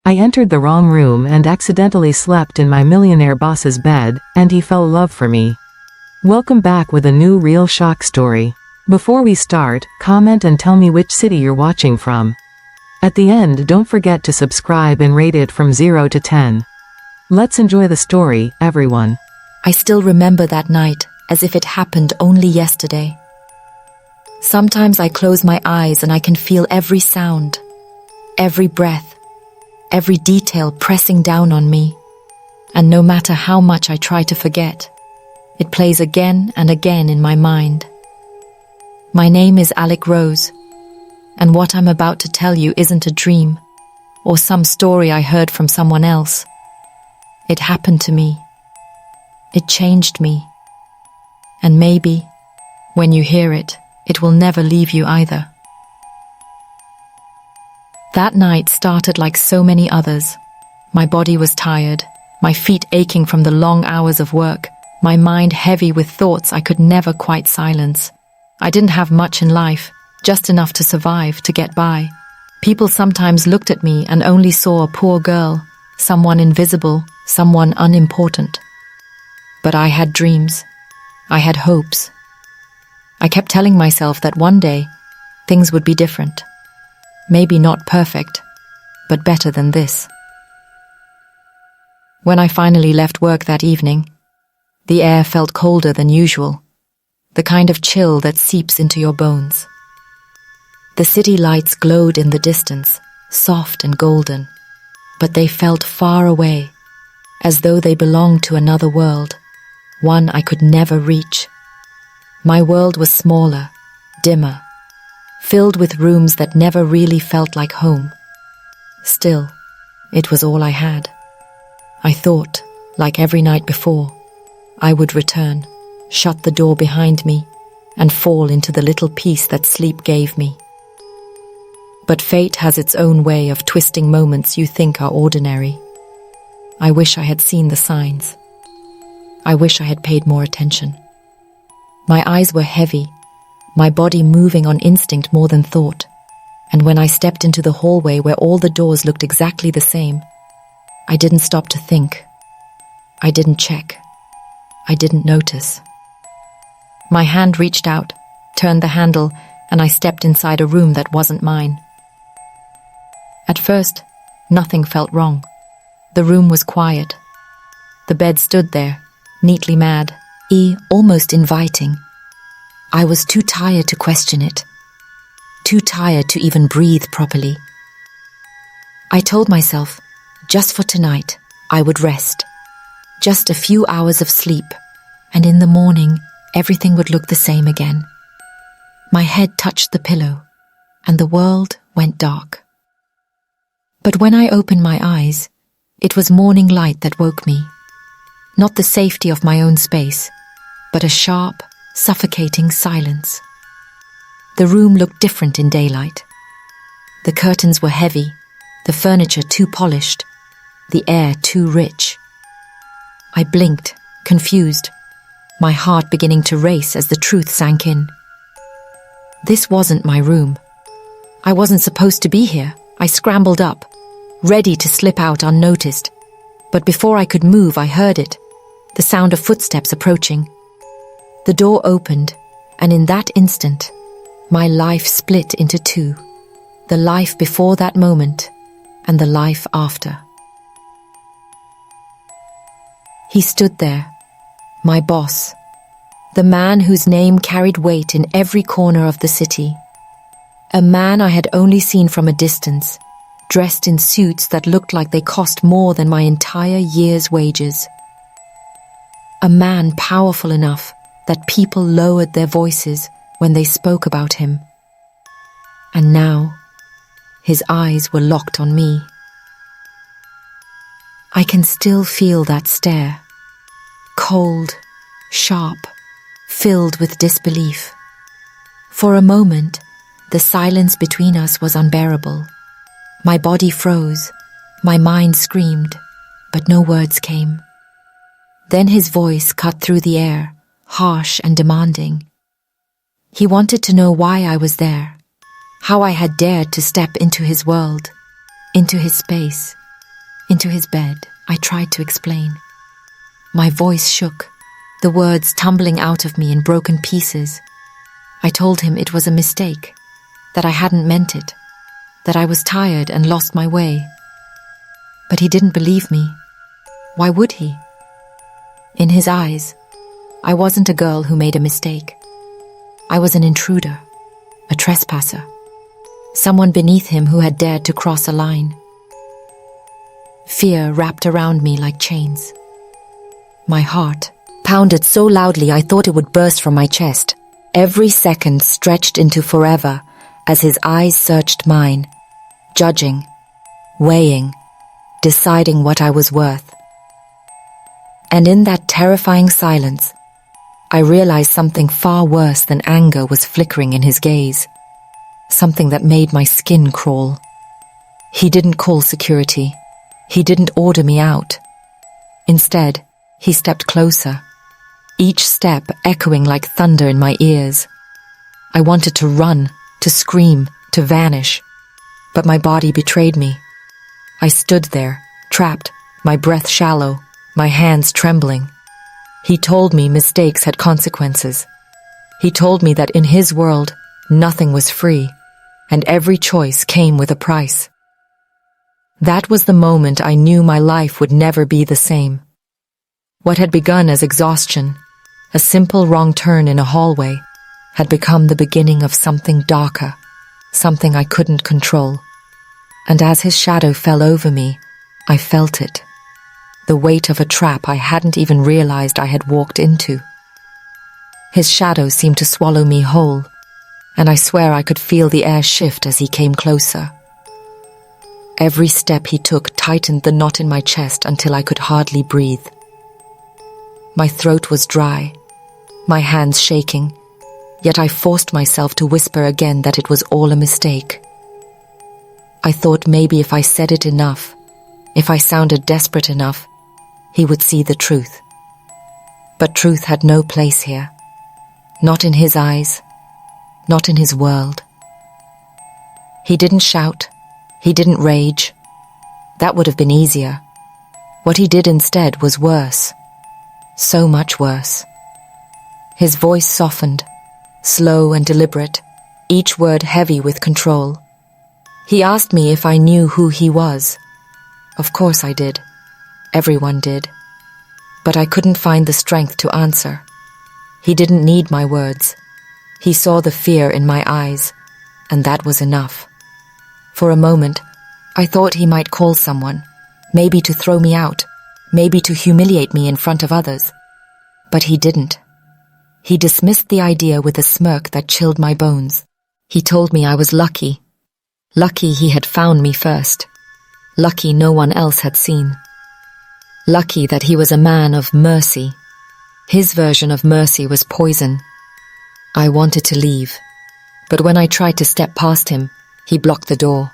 I entered the wrong room and accidentally slept in my millionaire boss's bed, and he fell in love for me. Welcome back with a new real shock story. Before we start, comment and tell me which city you're watching from. At the end, don't forget to subscribe and rate it from 0 to 10. Let's enjoy the story, everyone. I still remember that night as if it happened only yesterday. Sometimes I close my eyes and I can feel every sound, every breath, every detail pressing down on me. And no matter how much I try to forget, it plays again and again in my mind. My name is Alic Rose, and what I'm about to tell you isn't a dream or some story I heard from someone else. It happened to me. It changed me. And maybe, when you hear it, it will never leave you either. That night started like so many others. My body was tired, my feet aching from the long hours of work, my mind heavy with thoughts I could never quite silence. I didn't have much in life, just enough to survive, to get by. People sometimes looked at me and only saw a poor girl, someone invisible, someone unimportant. But I had dreams. I had hopes. I kept telling myself that one day, things would be different. Maybe not perfect, but better than this. When I finally left work that evening, the air felt colder than usual, the kind of chill that seeps into your bones. The city lights glowed in the distance, soft and golden, but they felt far away, as though they belonged to another world, one I could never reach. My world was smaller, dimmer, filled with rooms that never really felt like home. Still, it was all I had. I thought, like every night before, I would return, shut the door behind me, and fall into the little peace that sleep gave me. But fate has its own way of twisting moments you think are ordinary. I wish I had seen the signs. I wish I had paid more attention. My eyes were heavy, my body moving on instinct more than thought, and when I stepped into the hallway where all the doors looked exactly the same, I didn't stop to think. I didn't check. I didn't notice. My hand reached out, turned the handle, and I stepped inside a room that wasn't mine. At first, nothing felt wrong. The room was quiet. The bed stood there, neatly made, almost inviting. I was too tired to question it, too tired to even breathe properly. I told myself, just for tonight, I would rest. Just a few hours of sleep, and in the morning, everything would look the same again. My head touched the pillow, and the world went dark. But when I opened my eyes, it was morning light that woke me. Not the safety of my own space, but a sharp, suffocating silence. The room looked different in daylight. The curtains were heavy, the furniture too polished, the air too rich. I blinked, confused, my heart beginning to race as the truth sank in. This wasn't my room. I wasn't supposed to be here. I scrambled up, ready to slip out unnoticed. But before I could move, I heard it, the sound of footsteps approaching. The door opened, and in that instant, my life split into two, the life before that moment and the life after. He stood there, my boss, the man whose name carried weight in every corner of the city. A man I had only seen from a distance, dressed in suits that looked like they cost more than my entire year's wages. A man powerful enough that people lowered their voices when they spoke about him. And now, his eyes were locked on me. I can still feel that stare, cold, sharp, filled with disbelief. For a moment, the silence between us was unbearable. My body froze, my mind screamed, but no words came. Then his voice cut through the air, harsh and demanding. He wanted to know why I was there, how I had dared to step into his world, into his space. Into his bed, I tried to explain. My voice shook, the words tumbling out of me in broken pieces. I told him it was a mistake, that I hadn't meant it, that I was tired and lost my way. But he didn't believe me. Why would he? In his eyes, I wasn't a girl who made a mistake. I was an intruder, a trespasser, someone beneath him who had dared to cross a line. Fear wrapped around me like chains. My heart pounded so loudly I thought it would burst from my chest. Every second stretched into forever as his eyes searched mine, judging, weighing, deciding what I was worth. And in that terrifying silence, I realized something far worse than anger was flickering in his gaze, something that made my skin crawl. He didn't call security. He didn't order me out. Instead, he stepped closer, each step echoing like thunder in my ears. I wanted to run, to scream, to vanish, but my body betrayed me. I stood there, trapped, my breath shallow, my hands trembling. He told me mistakes had consequences. He told me that in his world, nothing was free, and every choice came with a price. That was the moment I knew my life would never be the same. What had begun as exhaustion, a simple wrong turn in a hallway, had become the beginning of something darker, something I couldn't control. And as his shadow fell over me, I felt it. The weight of a trap I hadn't even realized I had walked into. His shadow seemed to swallow me whole, and I swear I could feel the air shift as he came closer. Every step he took tightened the knot in my chest until I could hardly breathe. My throat was dry, my hands shaking, yet I forced myself to whisper again that it was all a mistake. I thought maybe if I said it enough, if I sounded desperate enough, he would see the truth. But truth had no place here. Not in his eyes, not in his world. He didn't shout. He didn't rage. That would have been easier. What he did instead was worse. So much worse. His voice softened, slow and deliberate, each word heavy with control. He asked me if I knew who he was. Of course I did. Everyone did. But I couldn't find the strength to answer. He didn't need my words. He saw the fear in my eyes, and that was enough. For a moment, I thought he might call someone, maybe to throw me out, maybe to humiliate me in front of others. But he didn't. He dismissed the idea with a smirk that chilled my bones. He told me I was lucky. Lucky he had found me first. Lucky no one else had seen. Lucky that he was a man of mercy. His version of mercy was poison. I wanted to leave, but when I tried to step past him, he blocked the door.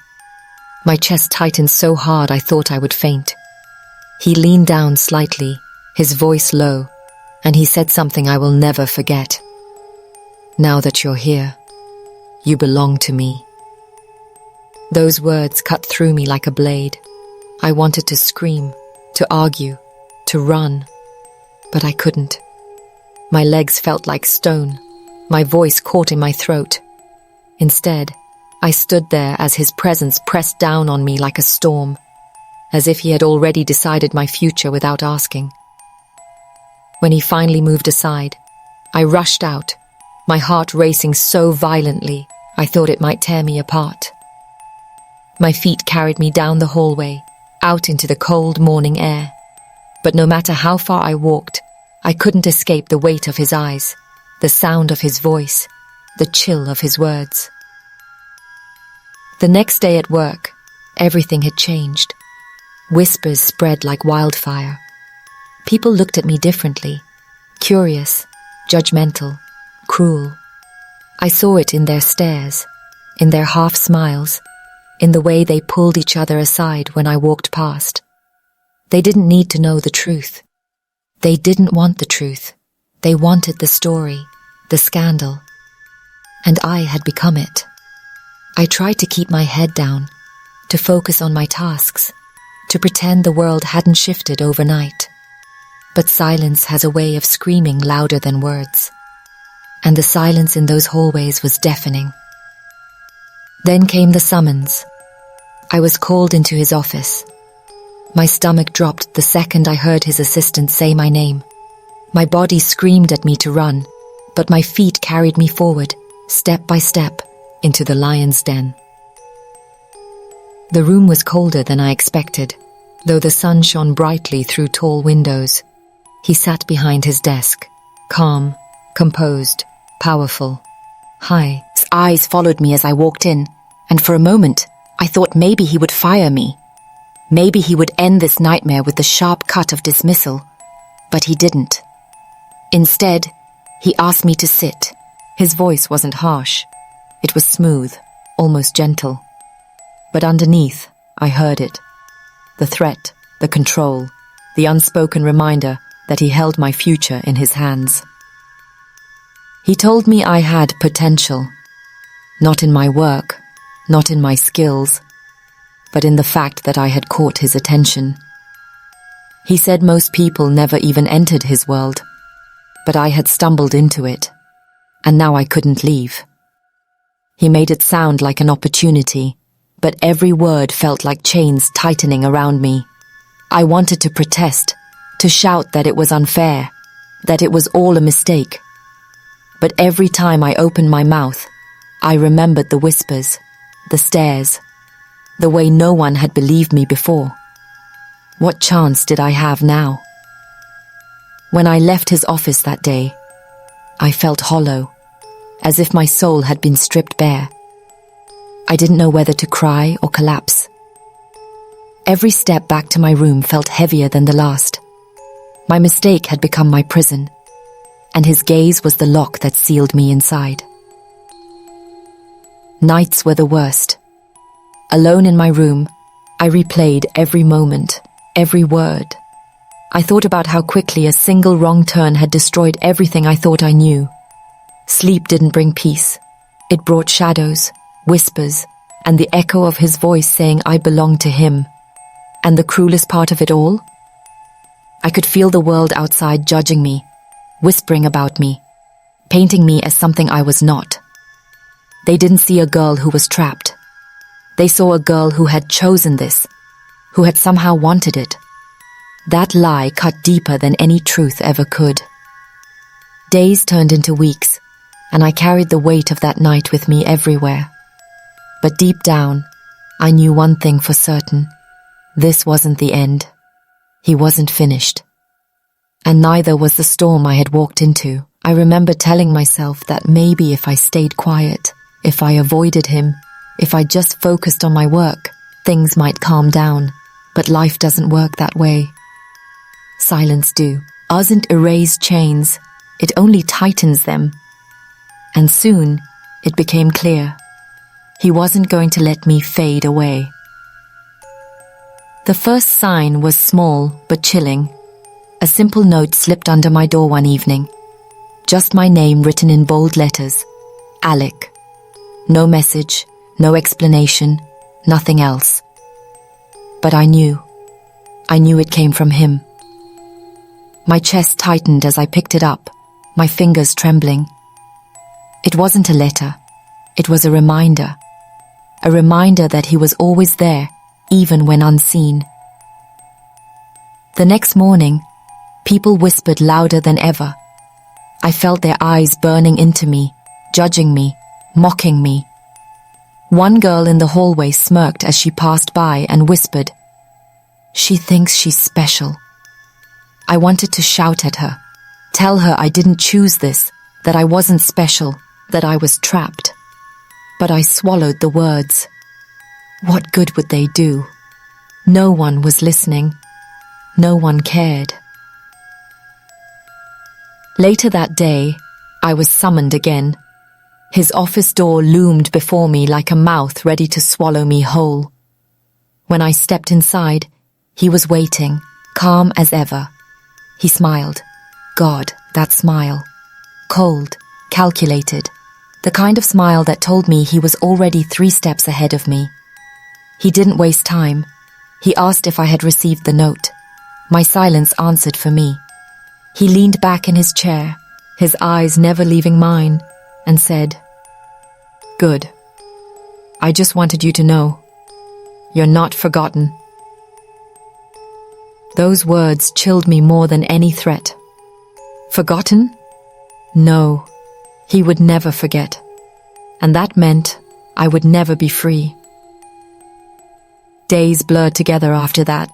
My chest tightened so hard I thought I would faint. He leaned down slightly, his voice low, and he said something I will never forget. Now that you're here, you belong to me. Those words cut through me like a blade. I wanted to scream, to argue, to run, but I couldn't. My legs felt like stone, my voice caught in my throat. Instead, I stood there as his presence pressed down on me like a storm, as if he had already decided my future without asking. When he finally moved aside, I rushed out, my heart racing so violently I thought it might tear me apart. My feet carried me down the hallway, out into the cold morning air. But no matter how far I walked, I couldn't escape the weight of his eyes, the sound of his voice, the chill of his words. The next day at work, everything had changed. Whispers spread like wildfire. People looked at me differently, curious, judgmental, cruel. I saw it in their stares, in their half smiles, in the way they pulled each other aside when I walked past. They didn't need to know the truth. They didn't want the truth. They wanted the story, the scandal. And I had become it. I tried to keep my head down, to focus on my tasks, to pretend the world hadn't shifted overnight. But silence has a way of screaming louder than words. And the silence in those hallways was deafening. Then came the summons. I was called into his office. My stomach dropped the second I heard his assistant say my name. My body screamed at me to run, but my feet carried me forward, step by step, into the lion's den. The room was colder than I expected, though the sun shone brightly through tall windows. He sat behind his desk, calm, composed, powerful. "Hi." His eyes followed me as I walked in, and for a moment, I thought maybe he would fire me. Maybe he would end this nightmare with the sharp cut of dismissal, but he didn't. Instead, he asked me to sit. His voice wasn't harsh. It was smooth, almost gentle. But underneath, I heard it. The threat, the control, the unspoken reminder that he held my future in his hands. He told me I had potential, not in my work, not in my skills, but in the fact that I had caught his attention. He said most people never even entered his world, but I had stumbled into it, and now I couldn't leave. He made it sound like an opportunity, but every word felt like chains tightening around me. I wanted to protest, to shout that it was unfair, that it was all a mistake. But every time I opened my mouth, I remembered the whispers, the stares, the way no one had believed me before. What chance did I have now? When I left his office that day, I felt hollow, as if my soul had been stripped bare. I didn't know whether to cry or collapse. Every step back to my room felt heavier than the last. My mistake had become my prison, and his gaze was the lock that sealed me inside. Nights were the worst. Alone in my room, I replayed every moment, every word. I thought about how quickly a single wrong turn had destroyed everything I thought I knew. Sleep didn't bring peace. It brought shadows, whispers, and the echo of his voice saying I belonged to him. And the cruelest part of it all? I could feel the world outside judging me, whispering about me, painting me as something I was not. They didn't see a girl who was trapped. They saw a girl who had chosen this, who had somehow wanted it. That lie cut deeper than any truth ever could. Days turned into weeks, and I carried the weight of that night with me everywhere. But deep down, I knew one thing for certain. This wasn't the end. He wasn't finished. And neither was the storm I had walked into. I remember telling myself that maybe if I stayed quiet, if I avoided him, if I just focused on my work, things might calm down. But life doesn't work that way. Silence doesn't erase chains, it only tightens them. And soon, it became clear. He wasn't going to let me fade away. The first sign was small but chilling. A simple note slipped under my door one evening. Just my name written in bold letters. Alic. No message, no explanation, nothing else. But I knew it came from him. My chest tightened as I picked it up, my fingers trembling. It wasn't a letter, it was a reminder that he was always there, even when unseen. The next morning, people whispered louder than ever. I felt their eyes burning into me, judging me, mocking me. One girl in the hallway smirked as she passed by and whispered, "She thinks she's special." I wanted to shout at her, tell her I didn't choose this, that I wasn't special, that I was trapped. But I swallowed the words. What good would they do? No one was listening. No one cared. Later that day, I was summoned again. His office door loomed before me like a mouth ready to swallow me whole. When I stepped inside, he was waiting, calm as ever. He smiled. God, that smile. Cold, calculated. The kind of smile that told me he was already 3 steps ahead of me. He didn't waste time. He asked if I had received the note. My silence answered for me. He leaned back in his chair, his eyes never leaving mine, and said, "Good. I just wanted you to know. You're not forgotten." Those words chilled me more than any threat. Forgotten? No, he would never forget. And that meant I would never be free. Days blurred together after that.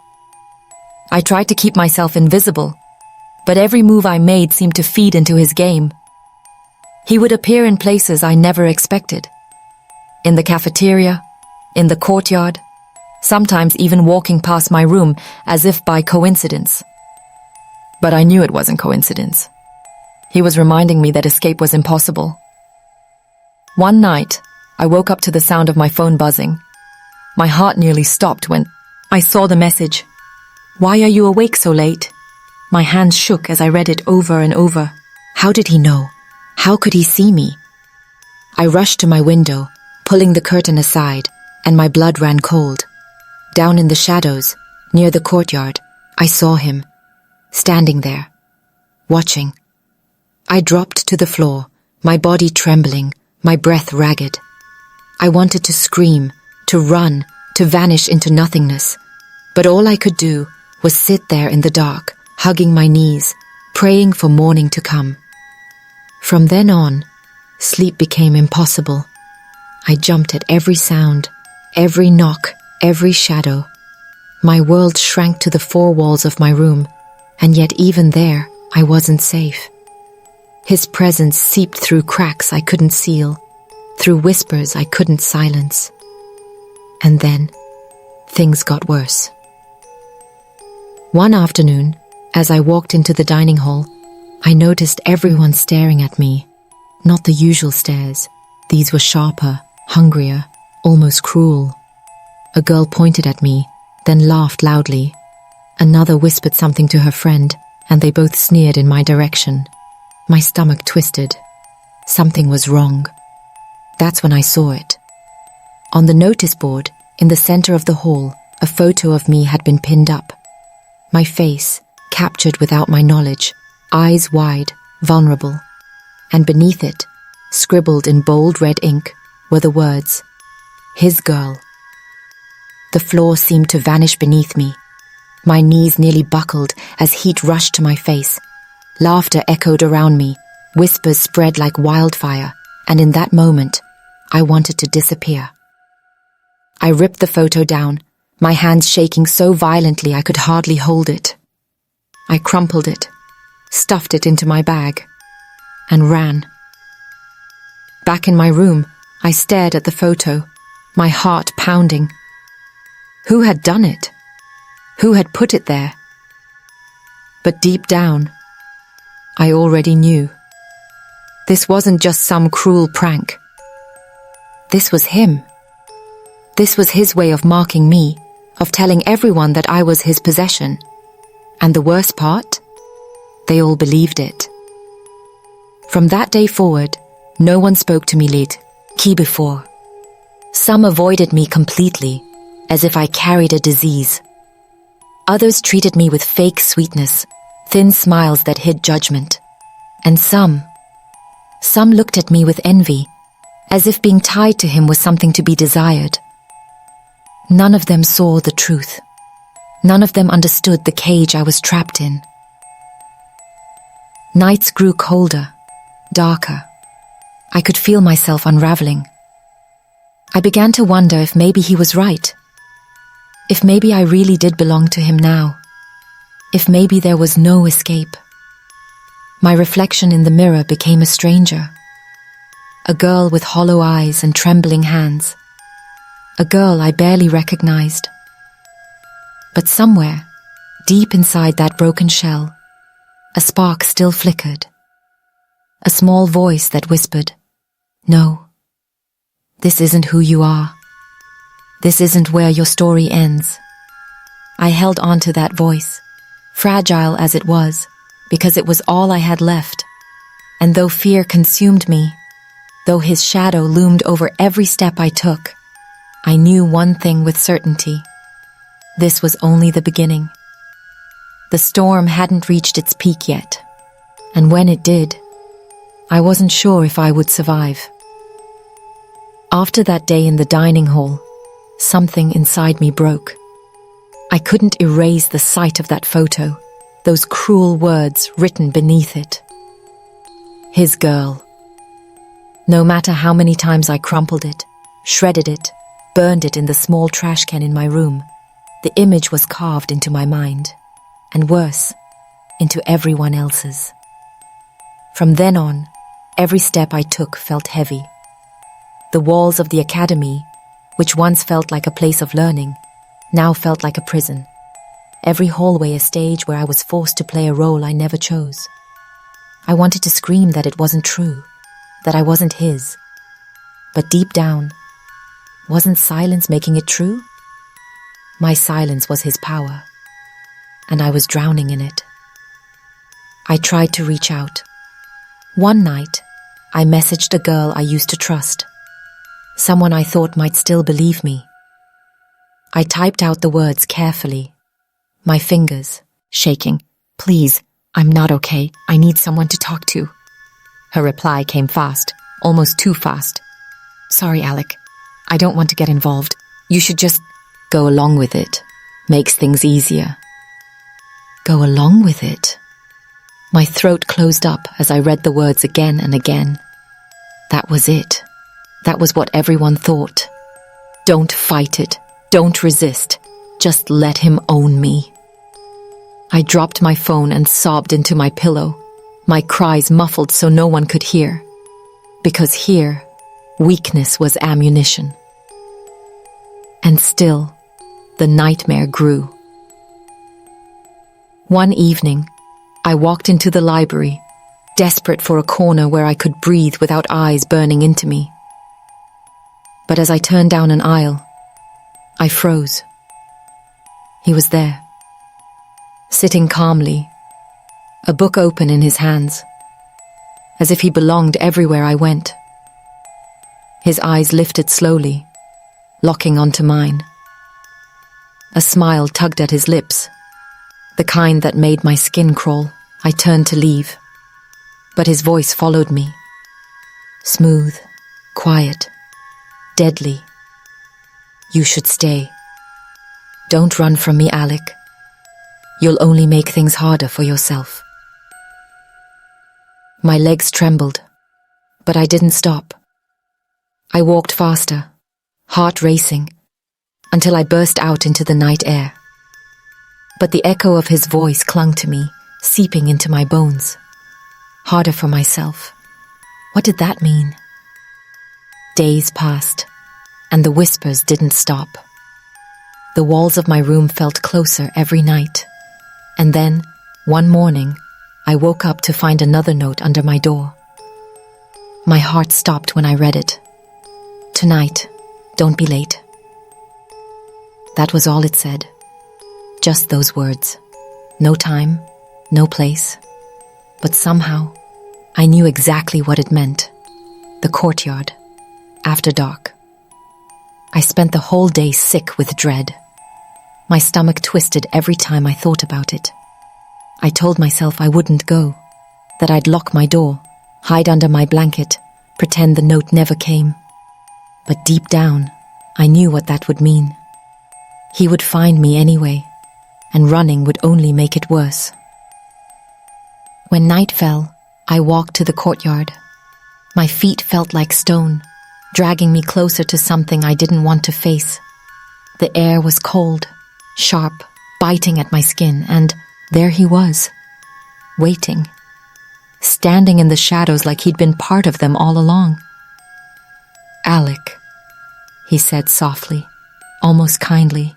I tried to keep myself invisible, but every move I made seemed to feed into his game. He would appear in places I never expected. In the cafeteria, in the courtyard, sometimes even walking past my room as if by coincidence. But I knew it wasn't coincidence. He was reminding me that escape was impossible. One night, I woke up to the sound of my phone buzzing. My heart nearly stopped when I saw the message. "Why are you awake so late?" My hands shook as I read it over and over. How did he know? How could he see me? I rushed to my window, pulling the curtain aside, and my blood ran cold. Down in the shadows, near the courtyard, I saw him, standing there, watching. I dropped to the floor, my body trembling, my breath ragged. I wanted to scream, to run, to vanish into nothingness, but all I could do was sit there in the dark, hugging my knees, praying for morning to come. From then on, sleep became impossible. I jumped at every sound, every knock, every shadow. My world shrank to the four walls of my room, and yet even there, I wasn't safe. His presence seeped through cracks I couldn't seal, through whispers I couldn't silence. And then, things got worse. One afternoon, as I walked into the dining hall, I noticed everyone staring at me. Not the usual stares. These were sharper, hungrier, almost cruel. A girl pointed at me, then laughed loudly. Another whispered something to her friend, and they both sneered in my direction. My stomach twisted. Something was wrong. That's when I saw it. On the notice board, in the center of the hall, a photo of me had been pinned up. My face, captured without my knowledge, eyes wide, vulnerable. And beneath it, scribbled in bold red ink, were the words, "His girl." The floor seemed to vanish beneath me. My knees nearly buckled as heat rushed to my face. Laughter echoed around me, whispers spread like wildfire, and in that moment, I wanted to disappear. I ripped the photo down, my hands shaking so violently I could hardly hold it. I crumpled it, stuffed it into my bag, and ran. Back in my room, I stared at the photo, my heart pounding. Who had done it? Who had put it there? But deep down, I already knew. This wasn't just some cruel prank. This was him. This was his way of marking me, of telling everyone that I was his possession. And the worst part? They all believed it. From that day forward, no one spoke to me late, key before. Some avoided me completely, as if I carried a disease. Others treated me with fake sweetness, thin smiles that hid judgment. And some looked at me with envy, as if being tied to him was something to be desired. None of them saw the truth. None of them understood the cage I was trapped in. Nights grew colder, darker. I could feel myself unraveling. I began to wonder if maybe he was right. If maybe I really did belong to him now. If maybe there was no escape. My reflection in the mirror became a stranger. A girl with hollow eyes and trembling hands. A girl I barely recognized. But somewhere, deep inside that broken shell, a spark still flickered. A small voice that whispered, "No, this isn't who you are. This isn't where your story ends." I held on to that voice, fragile as it was, because it was all I had left. And though fear consumed me, though his shadow loomed over every step I took, I knew one thing with certainty. This was only the beginning. The storm hadn't reached its peak yet, and when it did, I wasn't sure if I would survive. After that day in the dining hall, something inside me broke. I couldn't erase the sight of that photo, those cruel words written beneath it. His girl. No matter how many times I crumpled it, shredded it, burned it in the small trash can in my room, the image was carved into my mind, and worse, into everyone else's. From then on, every step I took felt heavy. The walls of the academy, which once felt like a place of learning, now felt like a prison. Every hallway a stage where I was forced to play a role I never chose. I wanted to scream that it wasn't true, that I wasn't his. But deep down, wasn't silence making it true? My silence was his power, and I was drowning in it. I tried to reach out. One night, I messaged a girl I used to trust, someone I thought might still believe me. I typed out the words carefully, my fingers shaking. "Please, I'm not okay. I need someone to talk to." Her reply came fast, almost too fast. "Sorry, Alic. I don't want to get involved. You should just go along with it. Makes things easier." Go along with it? My throat closed up as I read the words again and again. That was it. That was what everyone thought. Don't fight it. Don't resist. Just let him own me. I dropped my phone and sobbed into my pillow, my cries muffled so no one could hear. Because here, weakness was ammunition. And still, the nightmare grew. One evening, I walked into the library, desperate for a corner where I could breathe without eyes burning into me. But as I turned down an aisle, I froze. He was there, sitting calmly, a book open in his hands, as if he belonged everywhere I went. His eyes lifted slowly, locking onto mine. A smile tugged at his lips, the kind that made my skin crawl. I turned to leave, but his voice followed me. Smooth, quiet, deadly. "You should stay. Don't run from me, Alic. You'll only make things harder for yourself." My legs trembled, but I didn't stop. I walked faster, heart racing, until I burst out into the night air. But the echo of his voice clung to me, seeping into my bones. Harder for myself. What did that mean? Days passed, and the whispers didn't stop. The walls of my room felt closer every night. And then, one morning, I woke up to find another note under my door. My heart stopped when I read it. "Tonight, don't be late." That was all it said. Just those words. No time, no place. But somehow, I knew exactly what it meant. The courtyard, after dark. I spent the whole day sick with dread. My stomach twisted every time I thought about it. I told myself I wouldn't go, that I'd lock my door, hide under my blanket, pretend the note never came. But deep down, I knew what that would mean. He would find me anyway, and running would only make it worse. When night fell, I walked to the courtyard. My feet felt like stone, dragging me closer to something I didn't want to face. The air was cold, sharp, biting at my skin, and there he was, waiting, standing in the shadows like he'd been part of them all along. "Alic," he said softly, almost kindly.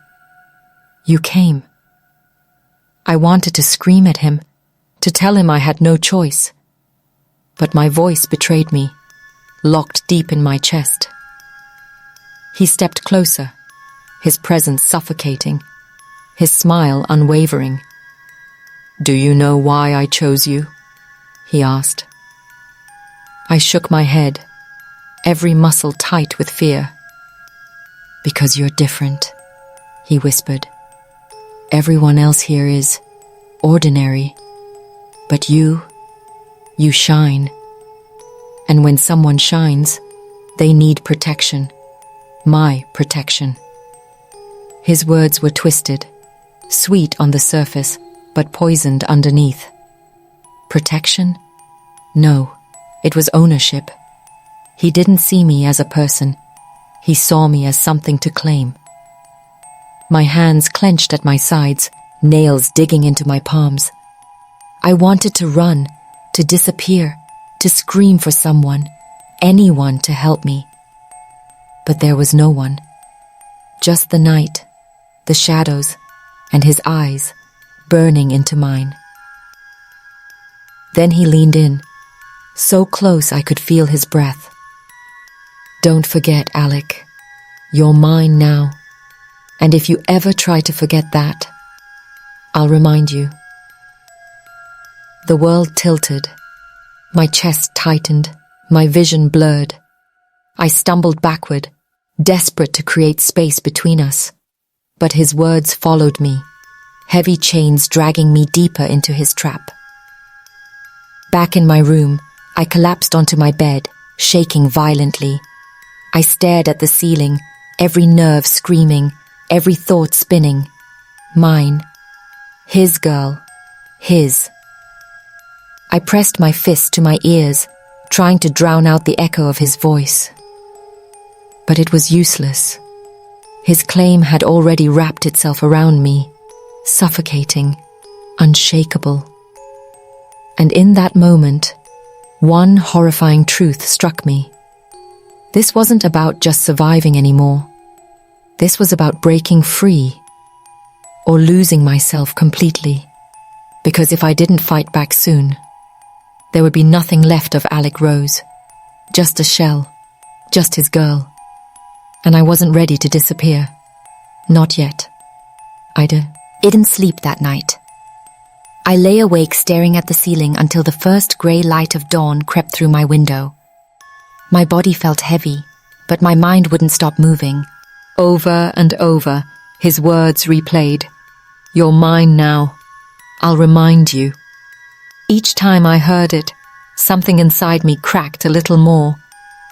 "You came." I wanted to scream at him, to tell him I had no choice. But my voice betrayed me, locked deep in my chest. He stepped closer, his presence suffocating, his smile unwavering. "Do you know why I chose you?" he asked. I shook my head, every muscle tight with fear. "Because you're different," he whispered, Everyone else here is ordinary. But you shine. And when someone shines, they need protection. My protection. His words were twisted, sweet on the surface, but poisoned underneath. Protection? No, it was ownership. He didn't see me as a person. He saw me as something to claim. My hands clenched at my sides, nails digging into my palms. I wanted to run, to disappear, to scream for someone, anyone to help me. But there was no one. Just the night, the shadows, and his eyes burning into mine. Then he leaned in, so close I could feel his breath. Don't forget, Alic. You're mine now. And if you ever try to forget that, I'll remind you. The world tilted. My chest tightened, my vision blurred. I stumbled backward, desperate to create space between us. But his words followed me, heavy chains dragging me deeper into his trap. Back in my room, I collapsed onto my bed, shaking violently. I stared at the ceiling, every nerve screaming, every thought spinning. Mine. His girl. His. I pressed my fist to my ears, trying to drown out the echo of his voice. But it was useless. His claim had already wrapped itself around me, suffocating, unshakable. And in that moment, one horrifying truth struck me. This wasn't about just surviving anymore. This was about breaking free, or losing myself completely. Because if I didn't fight back soon, there would be nothing left of Alic Rose. Just a shell, just his girl. And I wasn't ready to disappear. Not yet. I didn't sleep that night. I lay awake staring at the ceiling until the first grey light of dawn crept through my window. My body felt heavy, but my mind wouldn't stop moving. Over and over, his words replayed. You're mine now. I'll remind you. Each time I heard it, something inside me cracked a little more.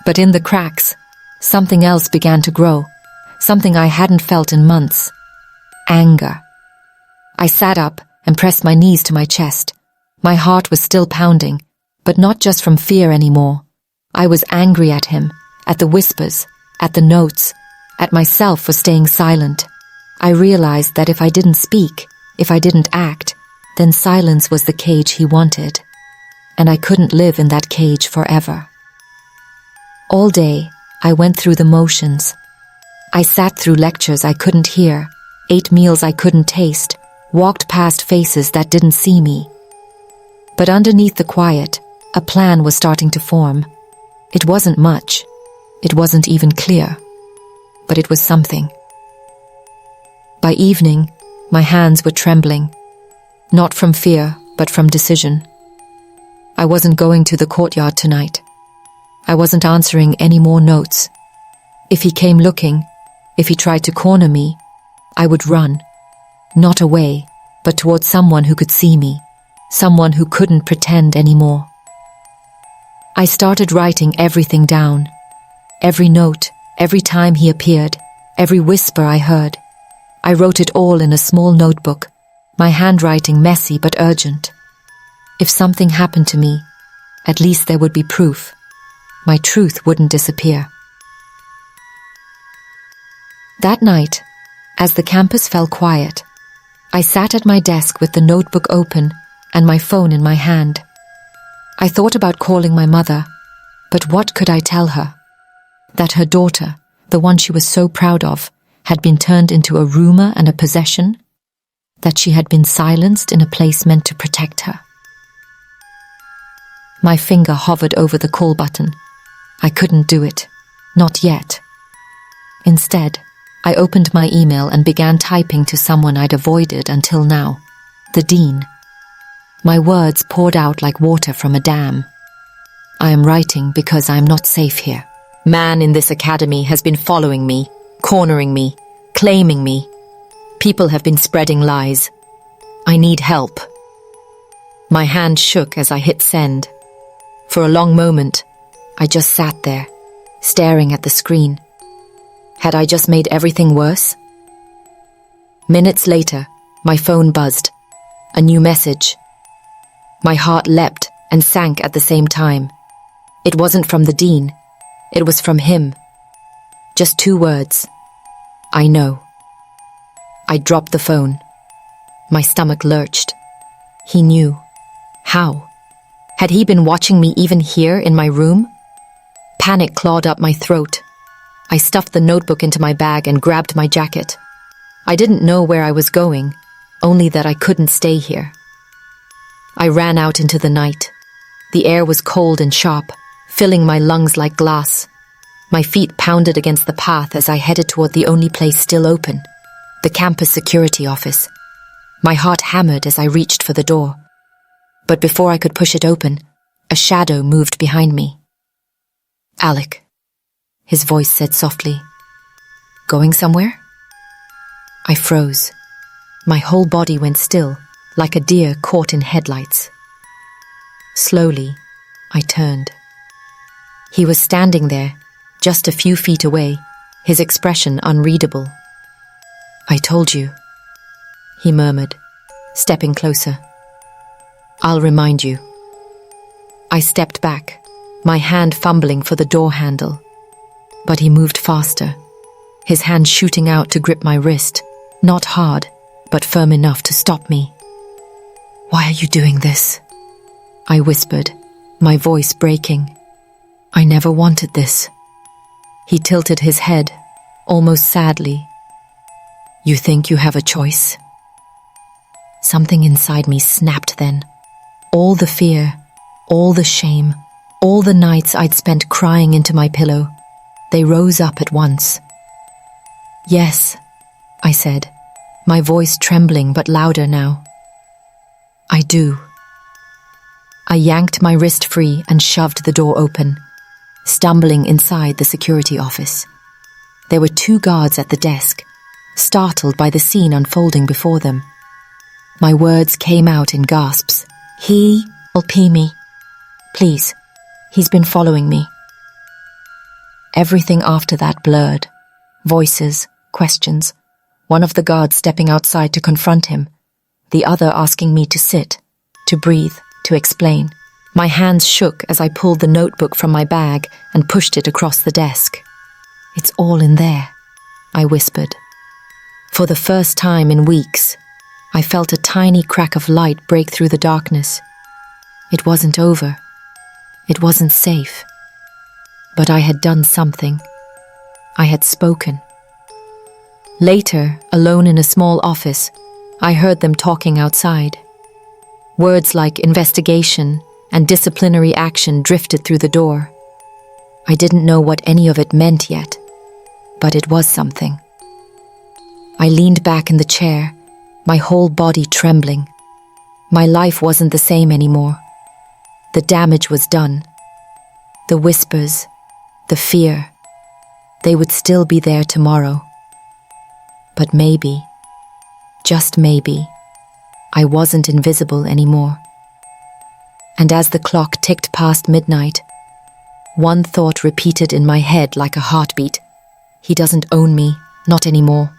But in the cracks, something else began to grow, something I hadn't felt in months. Anger. I sat up and pressed my knees to my chest. My heart was still pounding, but not just from fear anymore. I was angry at him, at the whispers, at the notes, at myself for staying silent. I realized that if I didn't speak, if I didn't act, then silence was the cage he wanted. And I couldn't live in that cage forever. All day, I went through the motions. I sat through lectures I couldn't hear, ate meals I couldn't taste, walked past faces that didn't see me. But underneath the quiet, a plan was starting to form. It wasn't much. It wasn't even clear. But it was something. By evening, my hands were trembling. Not from fear, but from decision. I wasn't going to the courtyard tonight. I wasn't answering any more notes. If he came looking, if he tried to corner me, I would run. Not away, but towards someone who could see me. Someone who couldn't pretend anymore. I started writing everything down. Every note, every time he appeared, every whisper I heard. I wrote it all in a small notebook, my handwriting messy but urgent. If something happened to me, at least there would be proof. My truth wouldn't disappear. That night, as the campus fell quiet, I sat at my desk with the notebook open and my phone in my hand. I thought about calling my mother, but what could I tell her? That her daughter, the one she was so proud of, had been turned into a rumor and a possession? That she had been silenced in a place meant to protect her? My finger hovered over the call button. I couldn't do it. Not yet. Instead, I opened my email and began typing to someone I'd avoided until now, the dean. My words poured out like water from a dam. I am writing because I am not safe here. Man in this academy has been following me, cornering me, claiming me. People have been spreading lies. I need help. My hand shook as I hit send. For a long moment, I just sat there, staring at the screen. Had I just made everything worse? Minutes later, my phone buzzed. A new message. My heart leapt and sank at the same time. It wasn't from the dean. It was from him. Just 2 words. I know. I dropped the phone. My stomach lurched. He knew. How? Had he been watching me even here in my room? Panic clawed up my throat. I stuffed the notebook into my bag and grabbed my jacket. I didn't know where I was going, only that I couldn't stay here. I ran out into the night. The air was cold and sharp, filling my lungs like glass. My feet pounded against the path as I headed toward the only place still open, the campus security office. My heart hammered as I reached for the door. But before I could push it open, a shadow moved behind me. Alic, his voice said softly. Going somewhere? I froze. My whole body went still, like a deer caught in headlights. Slowly, I turned. He was standing there, just a few feet away, his expression unreadable. I told you, he murmured, stepping closer. I'll remind you. I stepped back, my hand fumbling for the door handle. But he moved faster, his hand shooting out to grip my wrist, not hard, but firm enough to stop me. Why are you doing this? I whispered, my voice breaking. I never wanted this. He tilted his head, almost sadly. You think you have a choice? Something inside me snapped then. All the fear, all the shame, all the nights I'd spent crying into my pillow, they rose up at once. Yes, I said, my voice trembling but louder now. I do. I yanked my wrist free and shoved the door open, stumbling inside the security office. There were 2 guards at the desk, startled by the scene unfolding before them. My words came out in gasps. He will pee me. Please, he's been following me. Everything after that blurred. Voices, questions. One of the guards stepping outside to confront him. The other asking me to sit, to breathe, to explain. My hands shook as I pulled the notebook from my bag and pushed it across the desk. It's all in there, I whispered. For the first time in weeks, I felt a tiny crack of light break through the darkness. It wasn't over. It wasn't safe. But I had done something. I had spoken. Later, alone in a small office, I heard them talking outside. Words like investigation and disciplinary action drifted through the door. I didn't know what any of it meant yet, but it was something. I leaned back in the chair, my whole body trembling. My life wasn't the same anymore. The damage was done. The whispers, the fear, they would still be there tomorrow. But maybe, just maybe, I wasn't invisible anymore. And as the clock ticked past midnight, one thought repeated in my head like a heartbeat. He doesn't own me, not anymore.